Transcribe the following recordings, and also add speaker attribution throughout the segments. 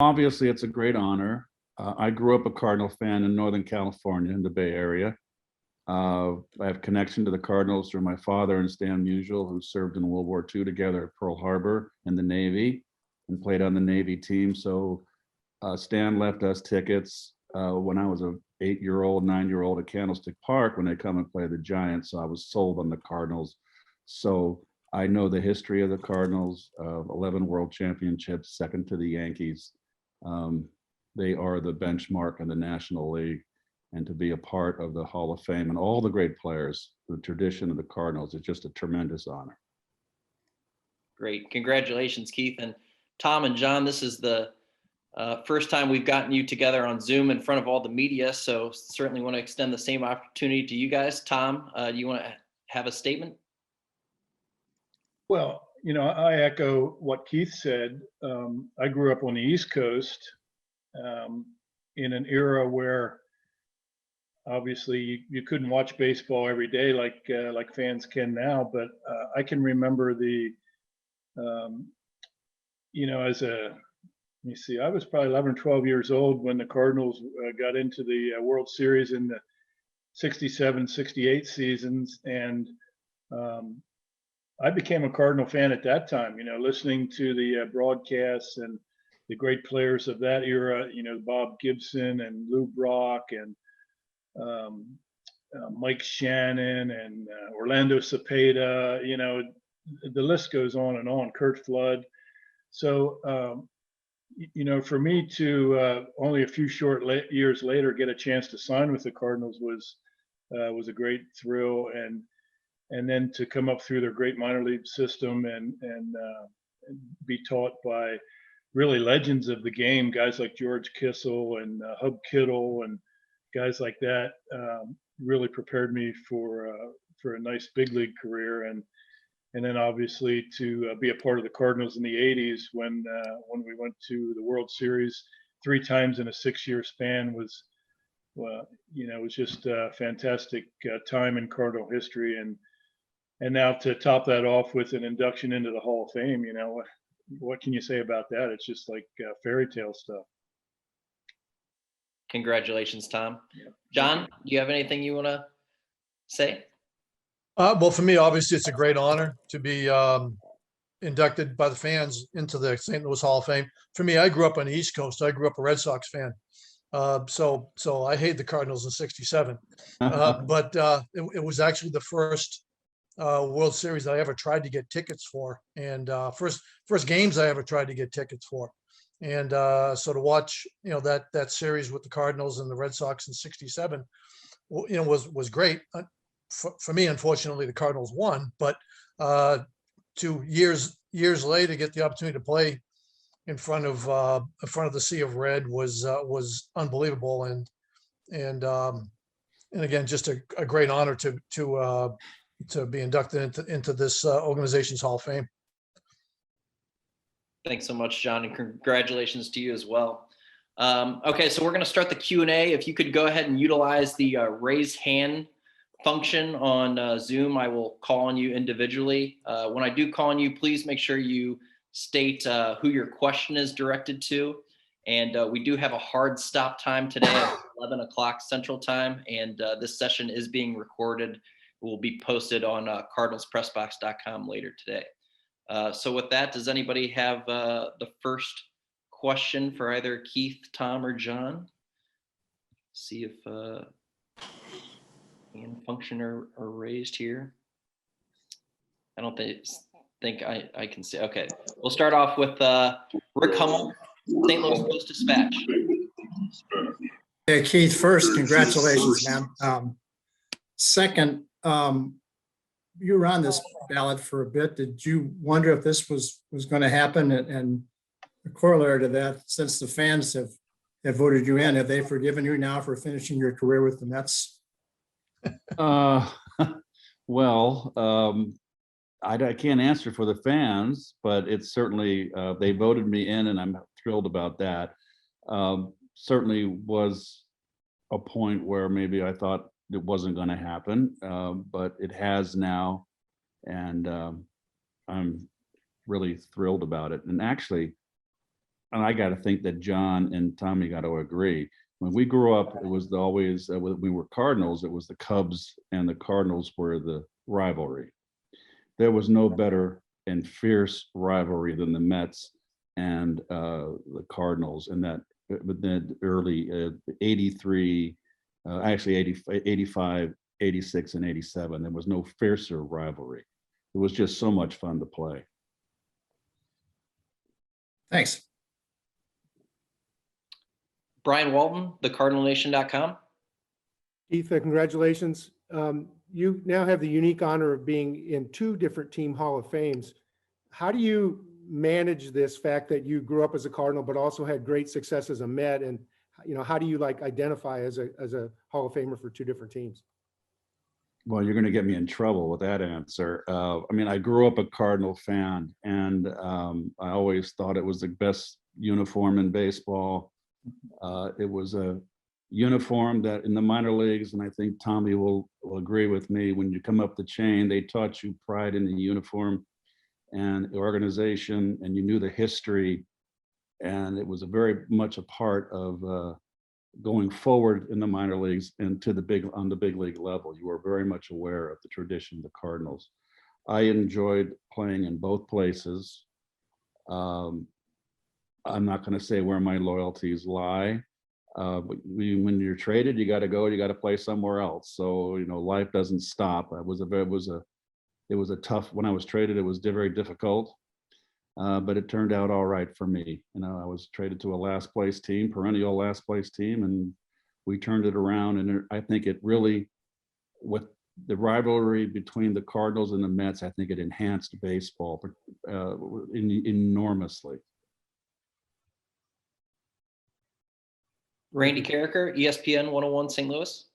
Speaker 1: Obviously, it's a great honor. I grew up a Cardinal fan in Northern California in the Bay Area. I have connection to the Cardinals through my father and Stan Musial, who served in World War II together at Pearl Harbor in the Navy and played on the Navy team. So Stan left us tickets when I was a 8-year-old, 9-year-old at Candlestick Park when they come and play the Giants. So I was sold on the Cardinals. So I know the history of the Cardinals, 11 world championships, second to the Yankees. They are the benchmark in the National League, and to be a part of the Hall of Fame and all the great players, the tradition of the Cardinals, is just a tremendous honor.
Speaker 2: Great. Congratulations, Keith. And Tom and John, this is the first time we've gotten you together on Zoom in front of all the media, so certainly want to extend the same opportunity to you guys. Tom, do you want to have a statement?
Speaker 3: Well, I echo what Keith said. I grew up on the East Coast in an era where obviously you couldn't watch baseball every day like fans can now, but I can remember I was probably 11 or 12 years old when the Cardinals got into the World Series in the 67, 68 seasons. And I became a Cardinal fan at that time, listening to the broadcasts and the great players of that era, Bob Gibson and Lou Brock and Mike Shannon and Orlando Cepeda, the list goes on and on, Kurt Flood. So, for me to only a few short years later get a chance to sign with the Cardinals was a great thrill, and then to come up through their great minor league system and be taught by really legends of the game, guys like George Kissel and Hub Kittle and guys like that, really prepared me for a nice big league career. And then obviously to be a part of the Cardinals in the 80s when we went to the World Series 3 times in a 6-year span was just a fantastic time in Cardinal history. And now to top that off with an induction into the Hall of Fame, what can you say about that? It's just like fairy tale stuff.
Speaker 2: Congratulations, Tom.
Speaker 3: Yeah.
Speaker 2: John, do you have anything you want to say?
Speaker 4: Well, for me, obviously, it's a great honor to be inducted by the fans into the St. Louis Hall of Fame. For me, I grew up on the East Coast. I grew up a Red Sox fan. So I hate the Cardinals in '67. But it was actually the first World Series I ever tried to get tickets for, and first games I ever tried to get tickets for. And so to watch, that series with the Cardinals and the Red Sox in '67, was great. For me, unfortunately, the Cardinals won, but 2 years later, get the opportunity to play in front of the sea of red was unbelievable, and again, just a great honor to be inducted into this organization's Hall of Fame.
Speaker 2: Thanks so much, John, and congratulations to you as well. Okay, so we're going to start the Q&A. If you could go ahead and utilize the raise hand function on Zoom, I will call on you individually. When I do call on you, please make sure you state who your question is directed to. And we do have a hard stop time today at 11 o'clock Central Time, and this session is being recorded. It will be posted on cardinalspressbox.com later today. So with that, does anybody have the first question for either Keith, Tom, or John? See if hand function are raised here. I don't think I can see. Okay, we'll start off with Rick Hummel, St. Louis Post-Dispatch.
Speaker 5: Hey, Keith, first, congratulations, man. Second, you were on this ballot for a bit. Did you wonder if this was going to happen? And a corollary to that, since the fans have voted you in, have they forgiven you now for finishing your career with the Mets?
Speaker 1: Well, I can't answer for the fans, but it's certainly, they voted me in, and I'm thrilled about that. Certainly was a point where maybe I thought it wasn't going to happen, but it has now, and I'm really thrilled about it. And actually, and I got to think that John and Tommy got to agree. When we grew up, it was always, when we were Cardinals, it was the Cubs and the Cardinals were the rivalry. There was no better and fierce rivalry than the Mets and the Cardinals in that, but then early 83, actually 80, 85, 86, and 87. There was no fiercer rivalry. It was just so much fun to play.
Speaker 5: Thanks.
Speaker 2: Brian Walton, thecardinalnation.com.
Speaker 6: Keith, congratulations. You now have the unique honor of being in 2 different team Hall of Fames. How do you manage this fact that you grew up as a Cardinal, but also had great success as a Met? And, you know, how do you like identify as a Hall of Famer for 2 different teams?
Speaker 1: Well, you're going to get me in trouble with that answer. I mean, I grew up a Cardinal fan, and I always thought it was the best uniform in baseball. It was a uniform that in the minor leagues, and I think Tommy will agree with me, when you come up the chain, they taught you pride in the uniform and the organization, and you knew the history, and it was a very much a part of going forward in the minor leagues and to on the big league level. You were very much aware of the tradition of the Cardinals. I enjoyed playing in both places. I'm not going to say where my loyalties lie. But when you're traded, you got to go. You got to play somewhere else. So you know, life doesn't stop. It was a tough. When I was traded, it was very difficult. But it turned out all right for me. You know, I was traded to a last place team, perennial last place team, and we turned it around. And I think it really, with the rivalry between the Cardinals and the Mets, I think it enhanced baseball enormously.
Speaker 2: Randy Carricker, ESPN 101 St. Louis.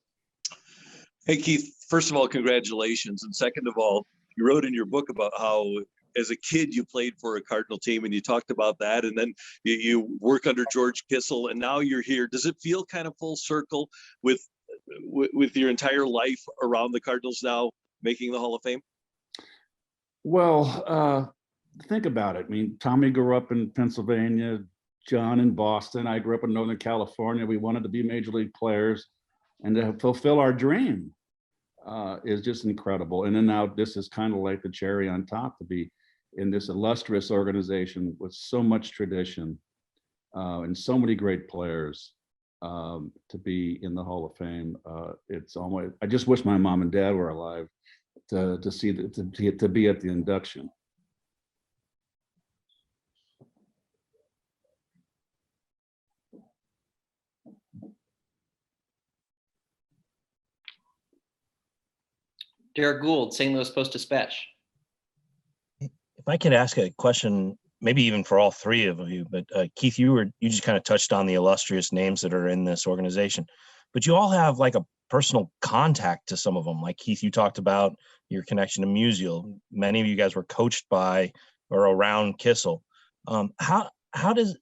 Speaker 7: Hey, Keith, first of all, congratulations. And second of all, you wrote in your book about how as a kid you played for a Cardinal team, and you talked about that. And then you work under George Kissel, and now you're here. Does it feel kind of full circle with your entire life around the Cardinals now making the Hall of Fame?
Speaker 1: Well, think about it. I mean, Tommy grew up in Pennsylvania, John in Boston. I grew up in Northern California. We wanted to be major league players, and to fulfill our dream is just incredible. And then now this is kind of like the cherry on top, to be in this illustrious organization with so much tradition and so many great players, to be in the Hall of Fame. It's almost, I just wish my mom and dad were alive to be at the induction.
Speaker 2: Derek Gould, St. Louis Post-Dispatch.
Speaker 8: If I could ask a question, maybe even for all 3 of you, but Keith, you just kind of touched on the illustrious names that are in this organization, but you all have like a personal contact to some of them. Like Keith, you talked about your connection to Musial. Many of you guys were coached by or around Kissel. How does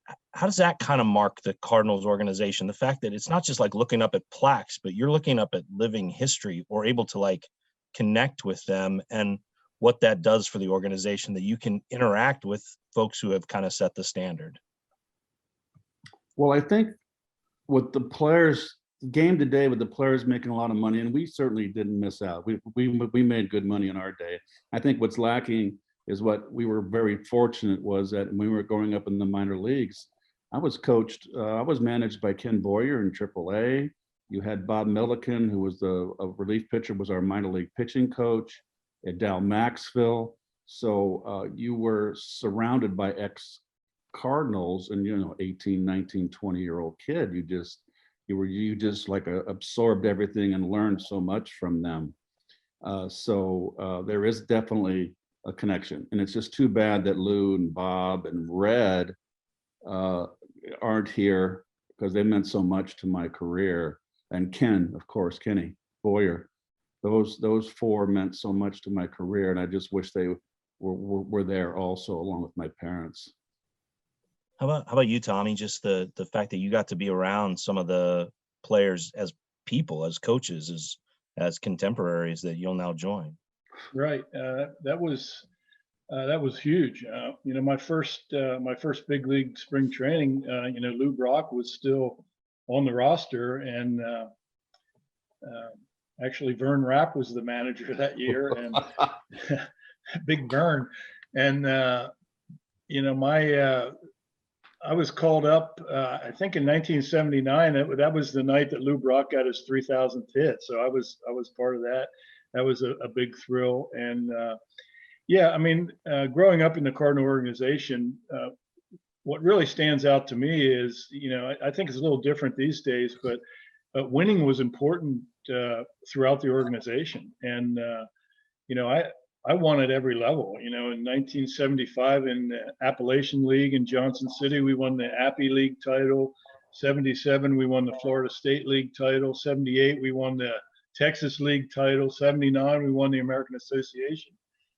Speaker 8: that kind of mark the Cardinals organization? The fact that it's not just like looking up at plaques, but you're looking up at living history, or able to like connect with them, and what that does for the organization, that you can interact with folks who have kind of set the standard.
Speaker 1: Well, I think with the players, game to day, with the players making a lot of money, and we certainly didn't miss out. We made good money in our day. I think what's lacking is what we were very fortunate was that when we were growing up in the minor leagues, I was managed by Ken Boyer in AAA. You had Bob Milliken, who was a relief pitcher, was our minor league pitching coach, at Dal Maxville. So you were surrounded by ex-Cardinals, and 18, 19, 20-year-old kid. You just like absorbed everything and learned so much from them. So there is definitely a connection, and it's just too bad that Lou and Bob and Red aren't here, because they meant so much to my career. And Ken, of course, Kenny Boyer, those 4 meant so much to my career, and I just wish they were there also, along with my parents.
Speaker 8: How about you, Tommy? Just the fact that you got to be around some of the players as people, as coaches, as contemporaries that you'll now join.
Speaker 3: Right. That was That was huge. My first big league spring training, Lou Brock was still on the roster, and actually Vern Rapp was the manager that year, and Big Vern. And I was called up, I think in 1979. That was the night that Lou Brock got his 3,000th hit. So I was part of that. That was a big thrill. And growing up in the Cardinal organization, what really stands out to me is, I think it's a little different these days, but winning was important throughout the organization. And, I won at every level. In 1975 in the Appalachian League in Johnson City, we won the Appy League title. 77, we won the Florida State League title. 78, we won the Texas League title. 79, we won the American Association.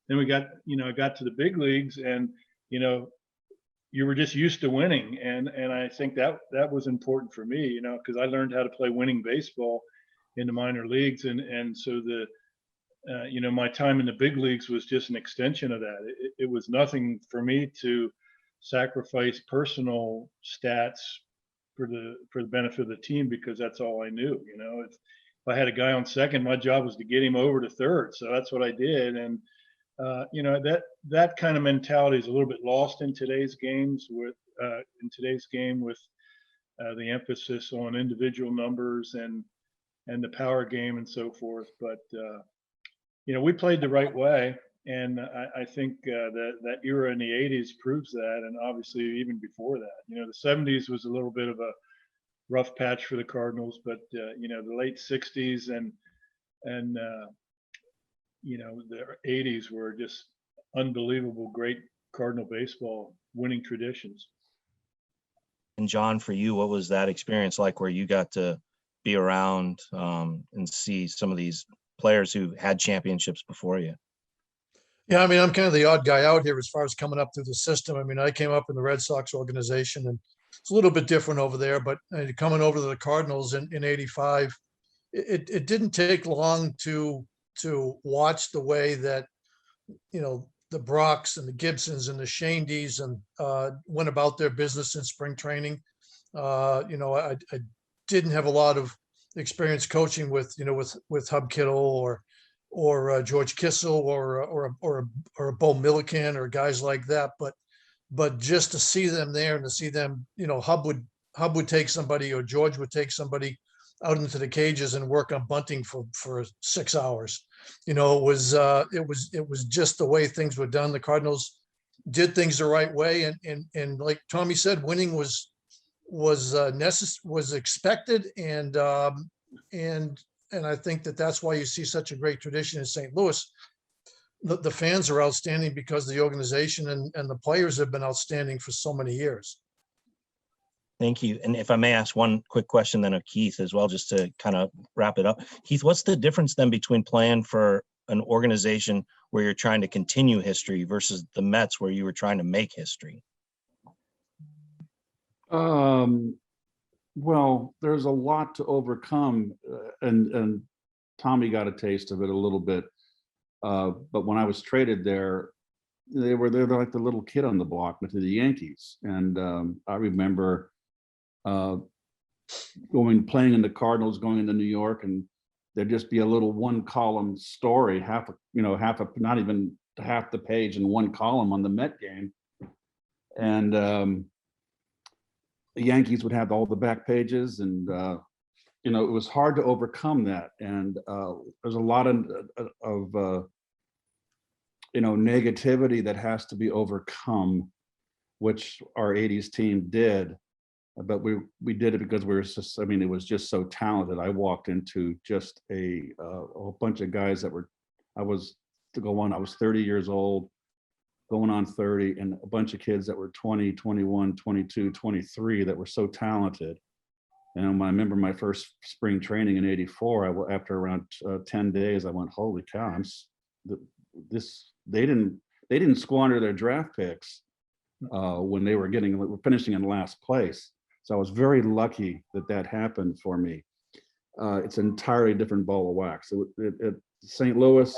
Speaker 3: Then we got to the big leagues, and you were just used to winning, and I think that was important for me, because I learned how to play winning baseball in the minor leagues, and so my time in the big leagues was just an extension of that. It was nothing for me to sacrifice personal stats for the benefit of the team, because that's all I knew. If I had a guy on second, my job was to get him over to third, so that's what I did. And that kind of mentality is a little bit lost in today's games with the emphasis on individual numbers and the power game and so forth. But we played the right way, and I think that era in the 80s proves that, and obviously even before that. The 70s was a little bit of a rough patch for the Cardinals, but the late 60s and the 80s were just unbelievable, great Cardinal baseball winning traditions.
Speaker 8: And John, for you, what was that experience like, where you got to be around and see some of these players who had championships before you?
Speaker 4: Yeah, I mean, I'm kind of the odd guy out here as far as coming up through the system. I mean, I came up in the Red Sox organization, and it's a little bit different over there, but coming over to the Cardinals in 85, it didn't take long to watch the way that, the Brocks and the Gibsons and the Shandies and went about their business in spring training. I didn't have a lot of experience coaching with Hub Kittle or George Kissel or Bo Milliken or guys like that. But just to see them there and to see them, Hub would take somebody, or George would take somebody out into the cages and work on bunting for 6 hours. It was just the way things were done. The Cardinals did things the right way, and like Tommy said, winning was expected, and I think that's why you see such a great tradition in St. Louis. The fans are outstanding because the organization and the players have been outstanding for so many years.
Speaker 8: Thank you. And if I may ask one quick question then of Keith as well, just to kind of wrap it up. Keith, what's the difference then between playing for an organization where you're trying to continue history versus the Mets where you were trying to make history?
Speaker 1: Well, there's a lot to overcome, and Tommy got a taste of it a little bit. But when I was traded there, they're like the little kid on the block to the Yankees, and I remember playing in the Cardinals, going into New York, and there'd just be a little one-column story, not even half the page in one column on the Met game, and the Yankees would have all the back pages, and it was hard to overcome that, and there's a lot of negativity that has to be overcome, which our 80s team did. But we did it because we were just, it was just so talented. I walked into just a bunch of guys that were, I was 30 years old, going on 30, and a bunch of kids that were 20, 21, 22, 23 that were so talented. And I remember my first spring training in '84, after around 10 days, I went, holy cow, they didn't squander their draft picks when they were finishing in last place. So I was very lucky that happened for me. It's an entirely different ball of wax. At St. Louis,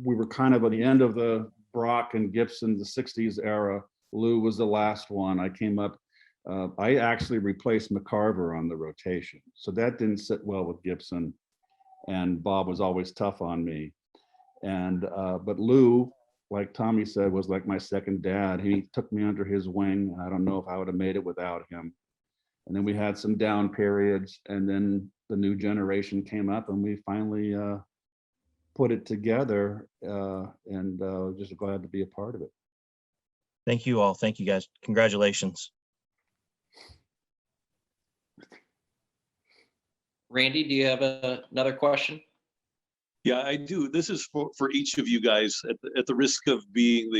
Speaker 1: we were kind of at the end of the Brock and Gibson, the 60s era. Lou was the last one. I came up, I actually replaced McCarver on the rotation. So that didn't sit well with Gibson. And Bob was always tough on me. And, but Lou, like Tommy said, was like my second dad. He took me under his wing. I don't know if I would have made it without him. And then we had some down periods, and then the new generation came up, and we finally put it together, and just glad to be a part of it.
Speaker 8: Thank you all. Thank you guys. Congratulations.
Speaker 2: Randy, do you have another question?
Speaker 7: Yeah, I do. This is for each of you guys at the risk of being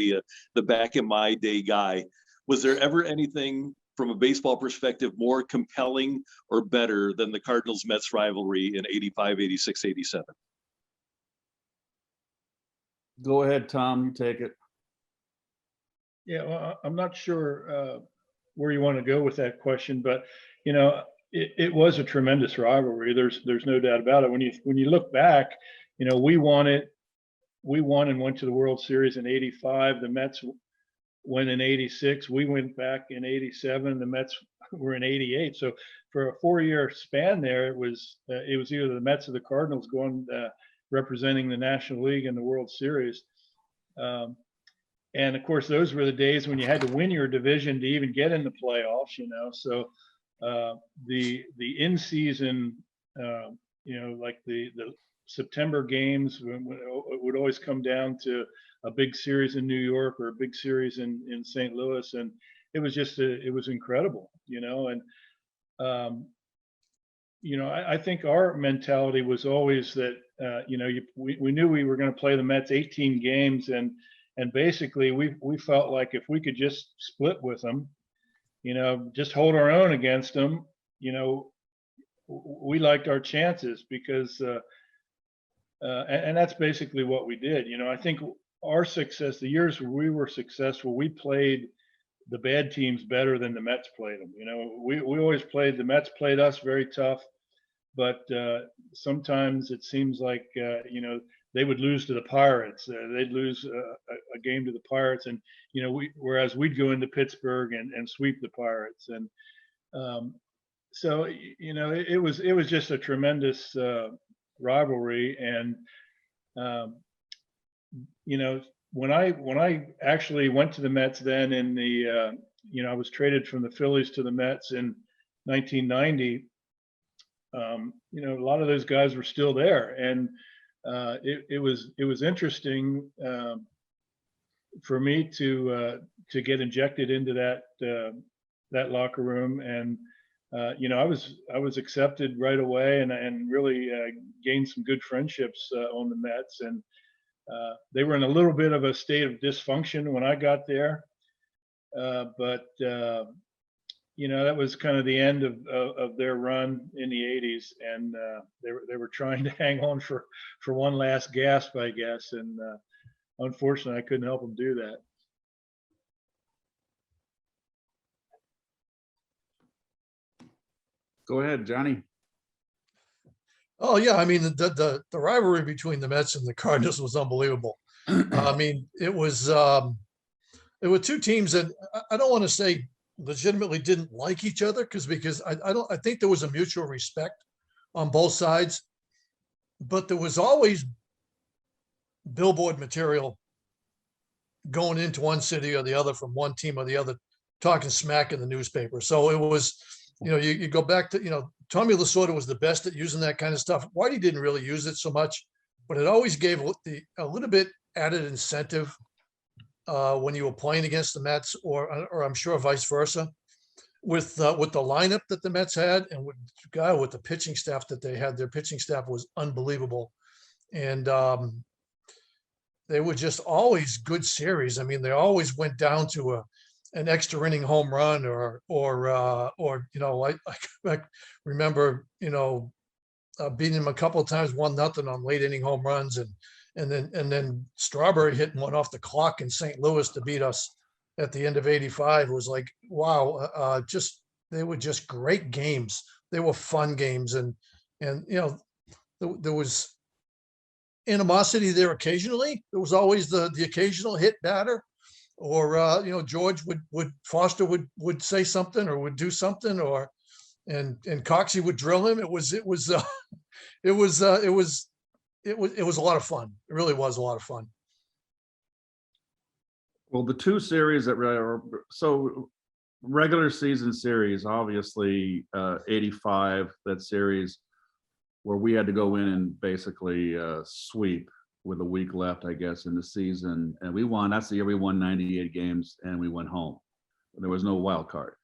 Speaker 7: the back in my day guy. Was there ever anything from a baseball perspective more compelling or better than the Cardinals Mets rivalry in 85, 86, 87?
Speaker 1: Go ahead, Tom, you take it.
Speaker 3: Yeah, well, I'm not sure where you want to go with that question, but you know, it was a tremendous rivalry. There's no doubt about it. When you look back, you know, we won and went to the World Series in 85. The Mets went in 86. We went back in 87. The Mets were in 88. So for a 4-year span there, it was either the Mets or the Cardinals going representing the National League in the World Series. And of course, those were the days when you had to win your division to even get in the playoffs, you know. So the in-season, you know, like the September games would always come down to a big series in New York or a big series in St. Louis, and it was just it was incredible, you know. And you know, I think our mentality was always that you know, we knew we were going to play the Mets 18 games, and basically we felt like if we could just split with them, you know, just hold our own against them, you know, we liked our chances because and that's basically what we did. You know, I think our success, the years where we were successful, we played the bad teams better than the Mets played them. You know, we always played, the Mets played us very tough, but sometimes it seems like, you know, they would lose to the Pirates. They'd lose a game to the Pirates, and you know, whereas we'd go into Pittsburgh and sweep the Pirates. And so you know, it was just a tremendous rivalry. And you know, when I actually went to the Mets then in the you know, I was traded from the Phillies to the Mets in 1990. You know, a lot of those guys were still there, and it was interesting for me to get injected into that locker room. And you know, I was accepted right away, and really gained some good friendships on the Mets. And they were in a little bit of a state of dysfunction when I got there, but you know, that was kind of the end of their run in the 80s, and they were trying to hang on for one last gasp, I guess. And unfortunately, I couldn't help them do that.
Speaker 1: Go ahead, Johnny.
Speaker 4: Oh yeah, I mean the rivalry between the Mets and the Cardinals was unbelievable. I mean, it were two teams that I don't want to say legitimately didn't like each other, because I think there was a mutual respect on both sides, but there was always billboard material going into one city or the other from one team or the other, talking smack in the newspaper. So it was, you know, you go back to, you know, Tommy Lasorda was the best at using that kind of stuff. Whitey didn't really use it so much, but it always gave a little bit added incentive when you were playing against the Mets, or I'm sure vice versa, with the lineup that the Mets had, and with the pitching staff that they had. Their pitching staff was unbelievable, and they were just always good series. I mean, they always went down to an extra inning home run, or you know, I remember, you know, beating them a couple of times 1-0 on late inning home runs, and then Strawberry hitting one off the clock in St. Louis to beat us at the end of 85. It was like, wow, they were just great games. They were fun games. And you know, there was animosity there occasionally. There was always the occasional hit batter, or George Foster would say something or would do something, and Coxie would drill him. It was a lot of fun. It really was a lot of fun.
Speaker 1: Well, the two series that were so regular season series, obviously 85, that series where we had to go in and basically sweep with a week left, I guess, in the season. And we won. That's the year we won 98 games and we went home. There was no wild card.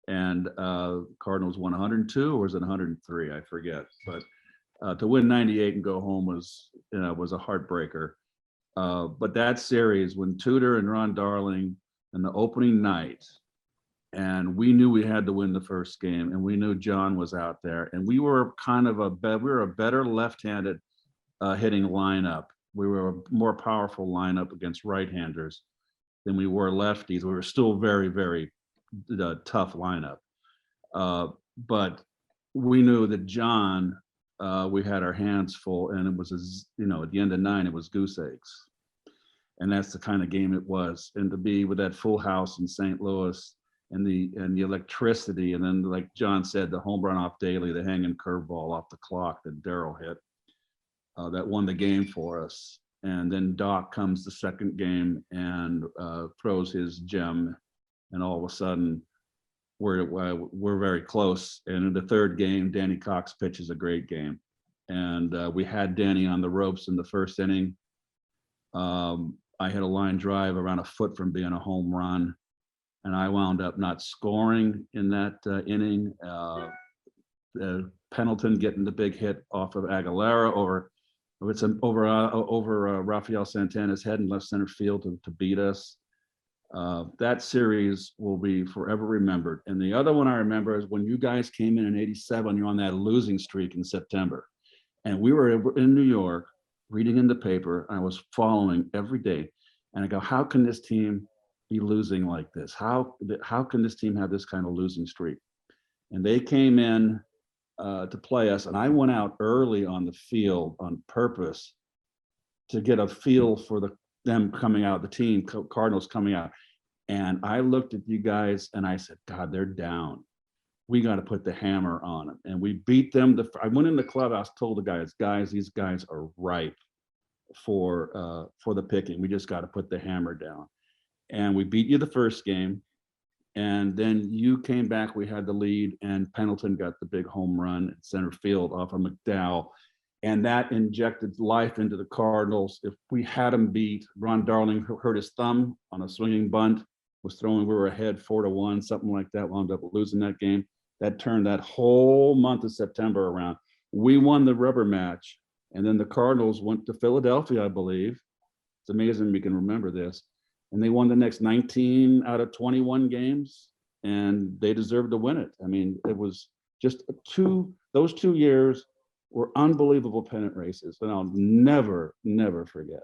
Speaker 1: And Cardinals won 102, or was it 103? I forget. But to win 98 and go home was a heartbreaker. But that series, when Tudor and Ron Darling in the opening night, and we knew we had to win the first game, and we knew John was out there, and we were a better left-handed hitting lineup. We were a more powerful lineup against right-handers than we were lefties. We were still very, very tough lineup. But we knew that John, we had our hands full, and it was, at the end of 9, it was goose eggs. And that's the kind of game it was. And to be with that full house in St. Louis, and the electricity, and then, like John said, the home run off Daly, the hanging curveball off the clock that Darryl hit, that won the game for us. And then Doc comes the second game and throws his gem, and all of a sudden we're very close. And in the third game, Danny Cox pitches a great game, and we had Danny on the ropes in the first inning. I hit a line drive around a foot from being a home run, and I wound up not scoring in that inning. Pendleton getting the big hit off of Aguilera over Rafael Santana's head in left center field to beat us. That series will be forever remembered. And the other one I remember is when you guys came in 87, you're on that losing streak in September. And we were in New York reading in the paper. I was following every day. And I go, how can this team be losing like this? How can this team have this kind of losing streak? And they came in to play us, and I went out early on the field on purpose to get a feel for them coming out, the team, Cardinals coming out. And I looked at you guys and I said, God, they're down. We got to put the hammer on them. And we beat them. I went in the clubhouse, told the guys, these guys are ripe for the picking. We just got to put the hammer down. And we beat you the first game. And then you came back, we had the lead, and Pendleton got the big home run in center field off of McDowell. And that injected life into the Cardinals. If we had them beat, Ron Darling hurt his thumb on a swinging bunt, we were ahead 4-1, something like that, wound up losing that game. That turned that whole month of September around. We won the rubber match, and then the Cardinals went to Philadelphia, I believe. It's amazing we can remember this. And they won the next 19 out of 21 games, and they deserved to win it. I mean, it was just those 2 years were unbelievable pennant races, and I'll never, never forget.